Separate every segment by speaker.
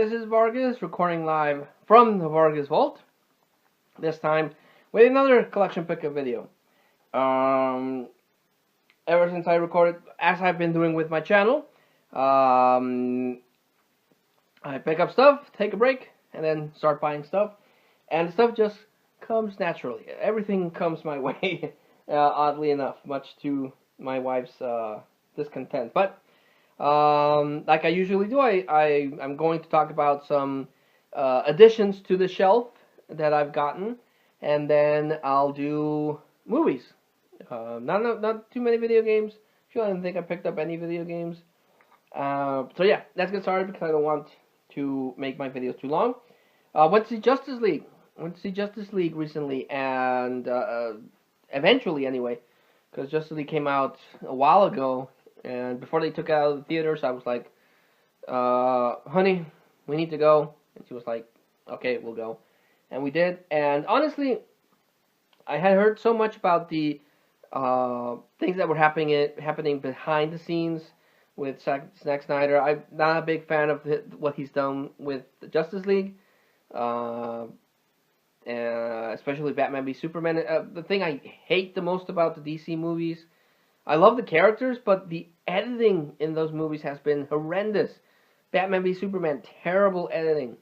Speaker 1: this is Vargas, recording live from the Vargas Vault. This time with another collection pickup video. Ever since I recorded, as I've been doing with my channel, I pick up stuff, take a break, and then start buying stuff. And stuff just comes naturally. Everything comes my way, oddly enough, much to my wife's discontent. But like I usually do, I'm going to talk about some additions to the shelf that I've gotten, and then I'll do movies. Not too many video games. Actually, I don't think I picked up any video games. So yeah, let's get started because I don't want to make my videos too long. Went to see Justice League. Recently, and eventually anyway, because Justice League came out a while ago. And before they took it out of the theaters, I was like, honey, we need to go. And she was like, okay, we'll go. And we did. And honestly, I had heard so much about the things that were happening behind the scenes with Zack Snyder. I'm not a big fan of what he's done with the Justice League, especially Batman v Superman. The thing I hate the most about the DC movies, I love the characters, but the editing in those movies has been horrendous. Batman v Superman, terrible editing.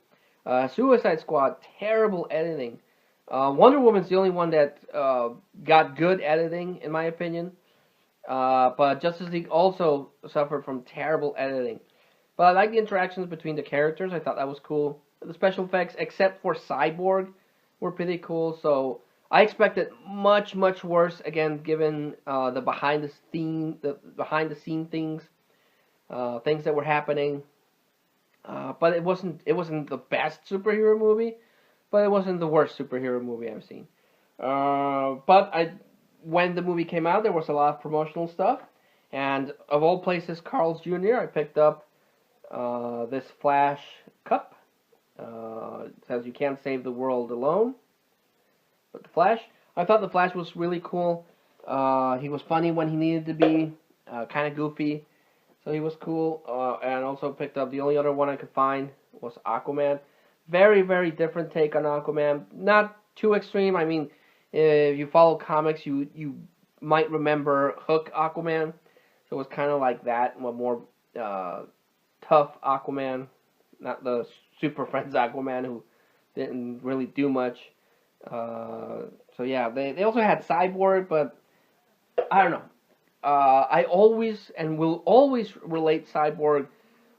Speaker 1: Suicide Squad, terrible editing. Wonder Woman's the only one that got good editing, in my opinion. But Justice League also suffered from terrible editing. But I like the interactions between the characters. I thought that was cool. The special effects, except for Cyborg, were pretty cool. So I expected much worse. Again, given the behind the scene things, things that were happening. But it wasn't the best superhero movie, but it wasn't the worst superhero movie I've seen. But when the movie came out, there was a lot of promotional stuff, and of all places, Carl's Jr. I picked up this Flash cup. It says you can't save the world alone. But the Flash, I thought the Flash was really cool. He was funny when he needed to be, kind of goofy, so he was cool. And also picked up the only other one I could find was Aquaman. Very different take on Aquaman. Not too extreme. I mean, if you follow comics, you might remember Hook Aquaman. So it was kind of like that, a more tough Aquaman, not the Super Friends Aquaman who didn't really do much. So yeah, they also had Cyborg, but I don't know. I always and will always relate Cyborg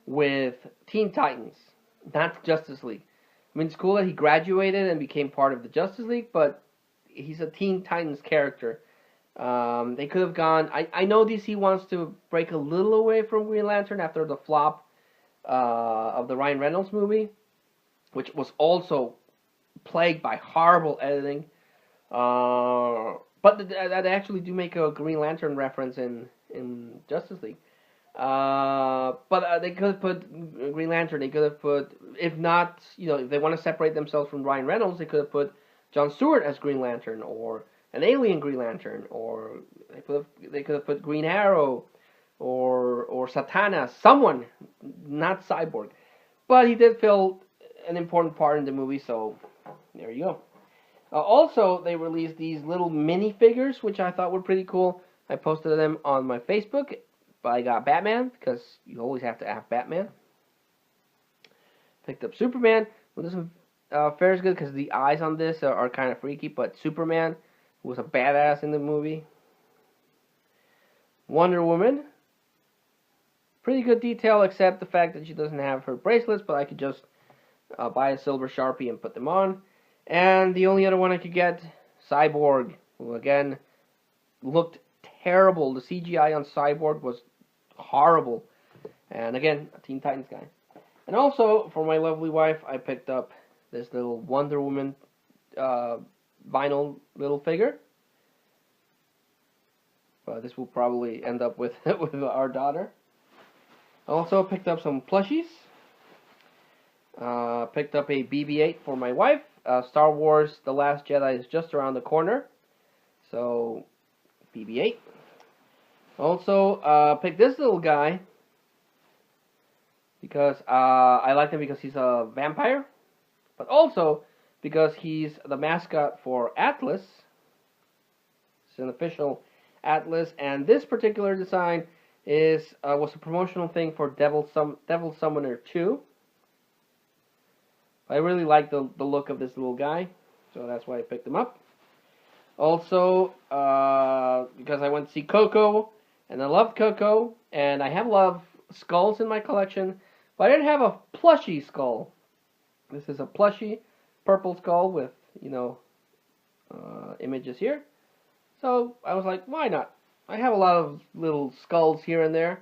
Speaker 1: with Teen Titans, not Justice League. I mean, it's cool that he graduated and became part of the Justice League, but he's a Teen Titans character. They could have gone... I know DC wants to break a little away from Green Lantern after the flop of the Ryan Reynolds movie, which was also plagued by horrible editing. But they actually do make a Green Lantern reference in Justice League. But they could have put Green Lantern, they could have put, if not, if they want to separate themselves from Ryan Reynolds, they could have put Jon Stewart as Green Lantern, or an alien Green Lantern, or they could have put Green Arrow, or Satana, someone, not Cyborg. But he did fill an important part in the movie, so there you go. Also, they released these little minifigures, which I thought were pretty cool. I posted them on my Facebook. But I got Batman, because you always have to have Batman. Picked up Superman. Well, this one fares good because the eyes on this are kind of freaky, but Superman was a badass in the movie. Wonder Woman. Pretty good detail, except the fact that she doesn't have her bracelets, but I could just buy a silver Sharpie and put them on. And the only other one I could get, Cyborg, who again looked terrible. The CGI on Cyborg was horrible. And again, a Teen Titans guy. And also, for my lovely wife, I picked up this little Wonder Woman vinyl little figure. But this will probably end up with our daughter. I also picked up some plushies. Picked up a BB-8 for my wife. Star Wars The Last Jedi is just around the corner. So, BB-8. Also, picked this little guy. because I like him because he's a vampire, but also because he's the mascot for Atlas. It's an official Atlas, and this particular design was a promotional thing for Devil Summoner 2. I really like the look of this little guy, so that's why I picked him up. Also, because I went to see Coco, and I loved Coco, and I have a lot of skulls in my collection, but I didn't have a plushie skull. This is a plushie purple skull with, images here. So I was like, why not? I have a lot of little skulls here and there.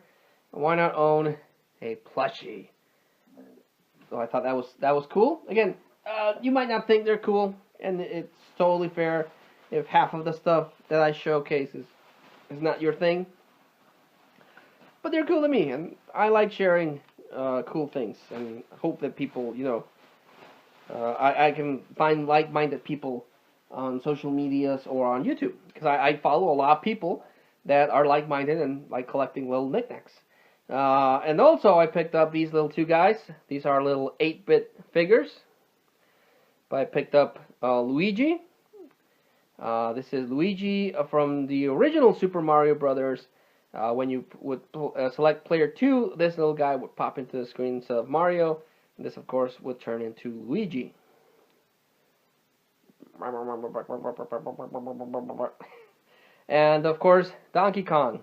Speaker 1: Why not own a plushie? So I thought that was cool. Again, you might not think they're cool, and it's totally fair if half of the stuff that I showcase is not your thing. But they're cool to me, and I like sharing cool things, and hope that people, I can find like-minded people on social medias or on YouTube, because I follow a lot of people that are like-minded and like collecting little knickknacks. And also I picked up these little two guys. These are little 8-bit figures. But I picked up Luigi. This is Luigi from the original Super Mario Brothers. When you would select player 2, this little guy would pop into the screen instead of Mario. And this, of course, would turn into Luigi. And, of course, Donkey Kong.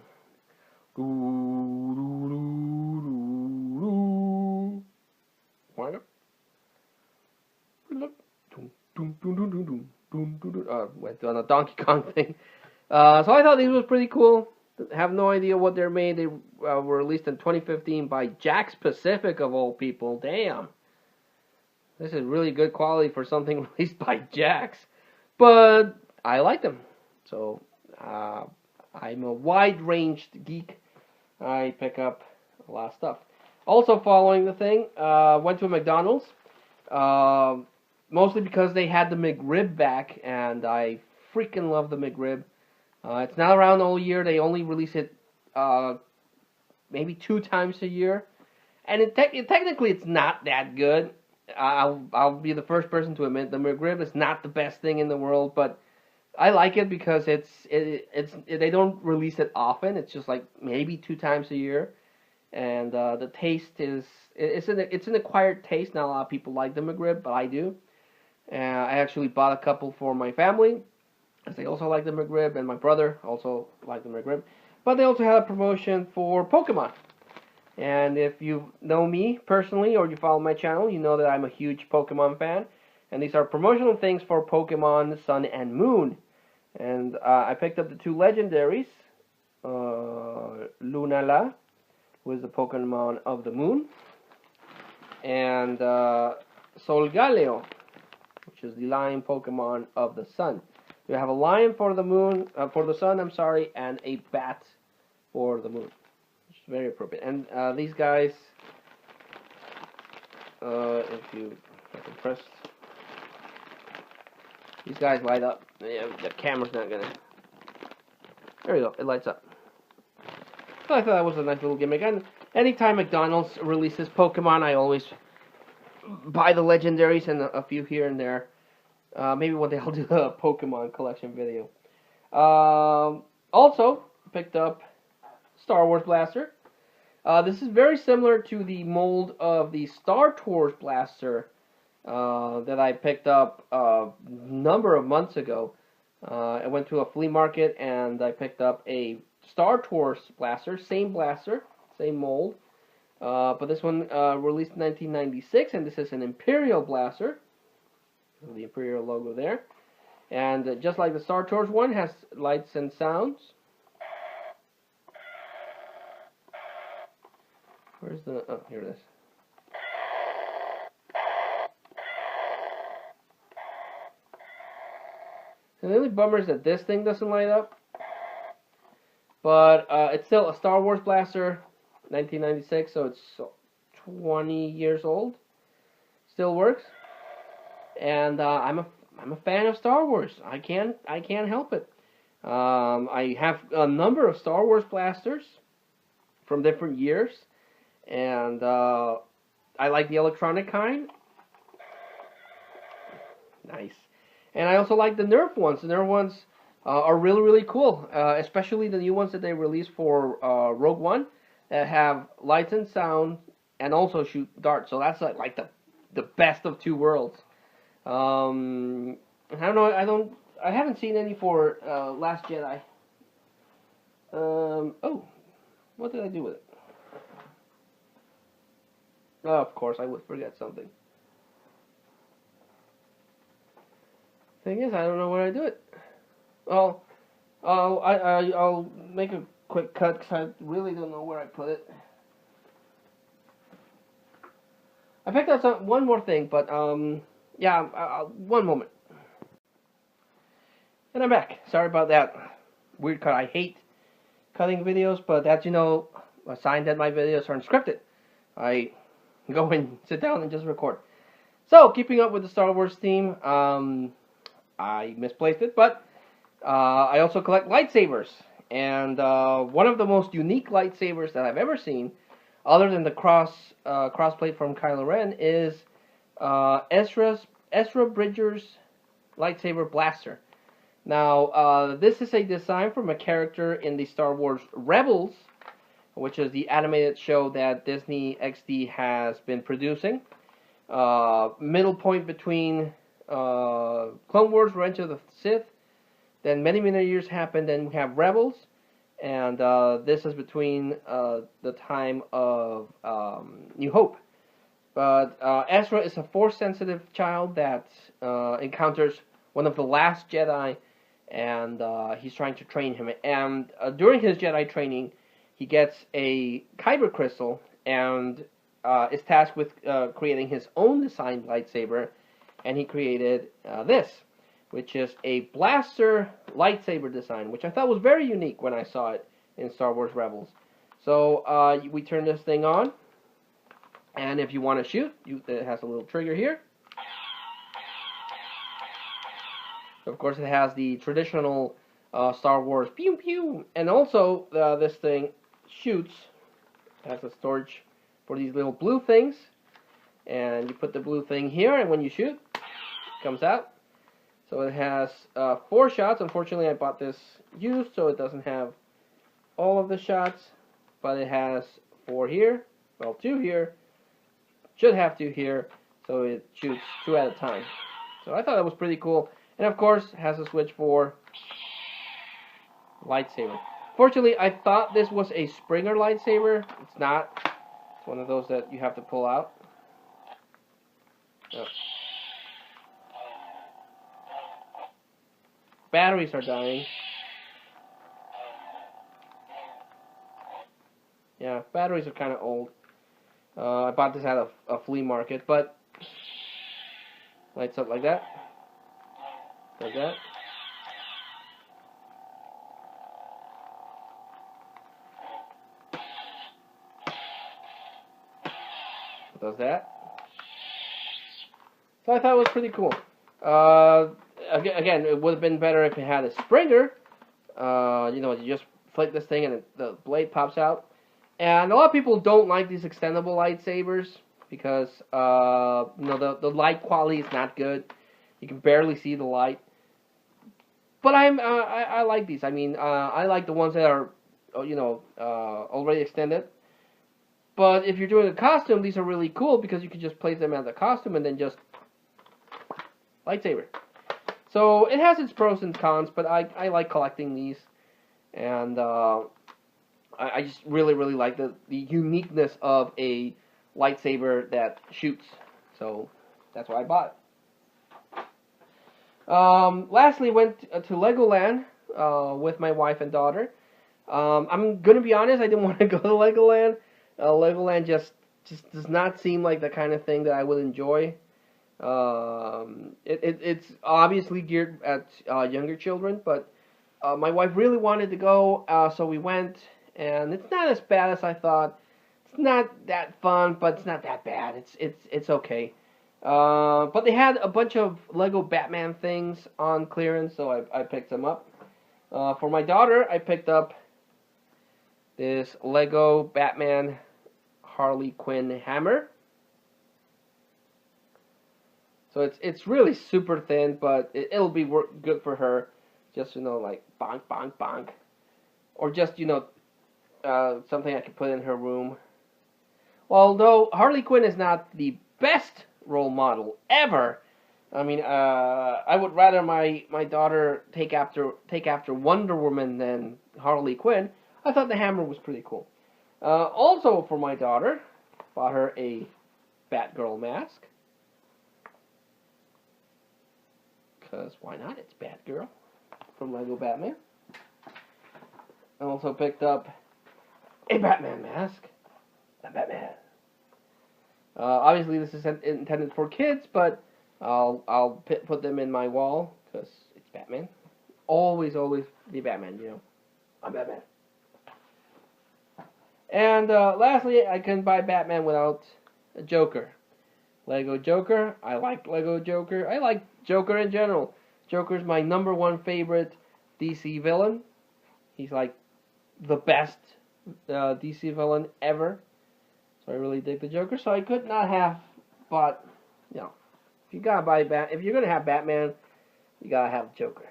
Speaker 1: Went on a Donkey Kong thing. So I thought these was pretty cool. Have no idea what they're made. They were released in 2015 by Jakks Pacific, of all people. Damn. This is really good quality for something released by Jakks. But I like them. So I'm a wide-ranged geek. I pick up a lot of stuff. Also following the thing, went to a McDonald's. Mostly because they had the McRib back, and I freaking love the McRib. It's not around all year. They only release it maybe 2 times a year. And technically it's not that good. I'll be the first person to admit the McRib is not the best thing in the world, but I like it because they don't release it often. It's just like maybe 2 times a year, and the taste it's an acquired taste. Not a lot of people like the McRib, but I do. I actually bought a couple for my family, as they also like the McRib, and my brother also liked the McRib. But they also had a promotion for Pokemon. And if you know me personally, or you follow my channel, you know that I'm a huge Pokemon fan. And these are promotional things for Pokemon Sun and Moon. And I picked up the 2 legendaries. Lunala, who is the Pokemon of the Moon. And Solgaleo, which is the lion Pokemon of the Sun. You have a lion for the moon, for the sun, and a bat for the moon. Which is very appropriate. And these guys, if I can press, these guys light up. Yeah, the camera's not gonna. There you go. It lights up. So I thought that was a nice little gimmick. And anytime McDonald's releases Pokemon, I always buy the legendaries and a few here and there. Maybe one day I'll do a Pokemon collection video. Also, picked up Star Wars Blaster. This is very similar to the mold of the Star Tours Blaster that I picked up a number of months ago. I went to a flea market and I picked up a Star Tours Blaster, same mold. But this one released in 1996, and this is an Imperial Blaster. The Imperial logo there. And just like the Star Tours one, has lights and sounds. Where's the... oh, here it is. And the only bummer is that this thing doesn't light up. But it's still a Star Wars Blaster, 1996, so it's 20 years old. Still works. And I'm a fan of Star Wars. I can't help it. I have a number of Star Wars blasters from different years, and I like the electronic kind. Nice. And I also like the Nerf ones. The Nerf ones are really, really cool. Especially the new ones that they released for Rogue One that have lights and sound and also shoot darts. So that's like the best of two worlds. I don't know. I haven't seen any for Last Jedi. Oh, what did I do with it? Oh, of course, I would forget something. Thing is, I don't know where I do it. Well, I'll make a quick cut because I really don't know where I put it. I picked up one more thing, but yeah, one moment. And I'm back. Sorry about that weird cut. I hate cutting videos, but as you know, a sign that my videos are unscripted. I go and sit down and just record. So, keeping up with the Star Wars theme, I misplaced it, but I also collect lightsabers. And one of the most unique lightsabers that I've ever seen, other than the crossplate from Kylo Ren, is Ezra Bridger's lightsaber blaster. Now, this is a design from a character in the Star Wars Rebels, which is the animated show that Disney XD has been producing. Middle point between Clone Wars, Revenge of the Sith, then many years happen, then we have Rebels, and this is between the time of New Hope. But Ezra is a Force-sensitive child that encounters one of the last Jedi, and he's trying to train him. And during his Jedi training, he gets a kyber crystal and is tasked with creating his own designed lightsaber, and he created this, which is a blaster lightsaber design, which I thought was very unique when I saw it in Star Wars Rebels. So we turn this thing on, and if you want to shoot, it has a little trigger here. Of course, it has the traditional Star Wars pew pew, and also this thing shoots. It has a storage for these little blue things, and you put the blue thing here, and when you shoot, it comes out. So it has 4 shots. Unfortunately, I bought this used, so it doesn't have all of the shots, but it has 4 here, well, 2 here, should have 2 here, so it shoots 2 at a time. So I thought that was pretty cool. And of course, it has a switch for lightsaber. Fortunately, I thought this was a Springer lightsaber. It's not. It's one of those that you have to pull out. Oh. Batteries are dying. Yeah, batteries are kind of old. I bought this at a flea market, but lights up like that. Like that. Does that. So I thought it was pretty cool. Again, it would have been better if it had a Springer. You know, you just flick this thing and the blade pops out. And a lot of people don't like these extendable lightsabers because you know, the light quality is not good. You can barely see the light. But I like these. I mean, I like the ones that are, you know, already extended. But if you're doing a costume, these are really cool because you can just place them as a costume and then just lightsaber. So it has its pros and cons, but I like collecting these, and I just really like the uniqueness of a lightsaber that shoots. So that's why I bought it. Lastly, went to Legoland with my wife and daughter. I'm gonna be honest, I didn't want to go to Legoland. Legoland just does not seem like the kind of thing that I would enjoy. It's obviously geared at younger children, but my wife really wanted to go, so we went, and it's not as bad as I thought. It's not that fun, but it's not that bad. It's okay. But they had a bunch of Lego Batman things on clearance, so I picked them up. For my daughter, I picked up this Lego Batman Harley Quinn hammer. So it's really super thin, but it'll be good for her. Just, like bonk, bonk, bonk. Or just, something I could put in her room. Although Harley Quinn is not the best role model ever. I mean, I would rather my daughter take after Wonder Woman than Harley Quinn. I thought the hammer was pretty cool. Also for my daughter, bought her a Batgirl mask. Because why not? It's Batgirl from Lego Batman. I also picked up a Batman mask. A Batman. Obviously, this is intended for kids, but I'll put them in my wall because it's Batman. Always be Batman, I'm Batman. And lastly, I couldn't buy Batman without a Joker. Lego Joker. I like Lego Joker. I like Joker in general. Joker's my #1 favorite DC villain. He's like the best DC villain ever. So I really dig the Joker. So I could not have bought, if you gotta buy if you're gonna have Batman, you gotta have Joker.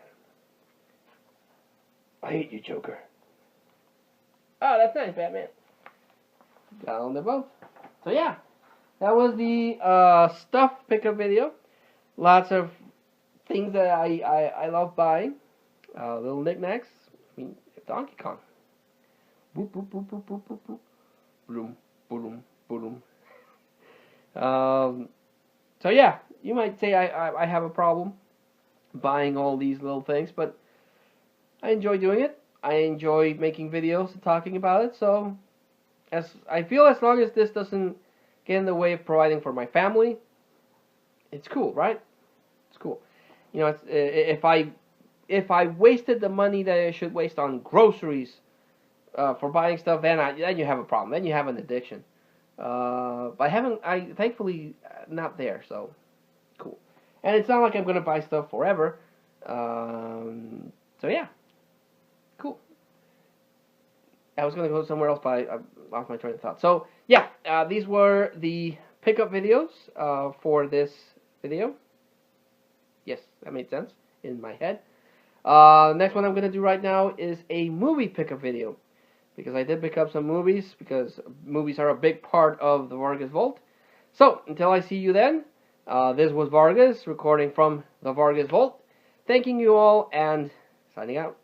Speaker 1: I hate you, Joker. Oh, that's nice, Batman. Got on them both. So yeah, that was the stuff pickup video. Lots of things that I love buying. Little knickknacks. I mean, Donkey Kong. Boop boop boop boop boop boop boop. Boom boom boom. So yeah, you might say I have a problem buying all these little things, but I enjoy doing it. I enjoy making videos and talking about it. So I feel as long as this doesn't get in the way of providing for my family, it's cool, right? It's cool. If I wasted the money that I should waste on groceries for buying stuff, then you have a problem. Then you have an addiction. But I thankfully not there. So cool. And it's not like I'm gonna buy stuff forever. So yeah, cool. I was gonna go somewhere else, but I lost my train of thought. So yeah, these were the pickup videos for this video. Yes, that made sense in my head. Next one I'm going to do right now is a movie pickup video. Because I did pick up some movies, because movies are a big part of the Vargas Vault. So, until I see you then, this was Vargas, recording from the Vargas Vault. Thanking you all, and signing out.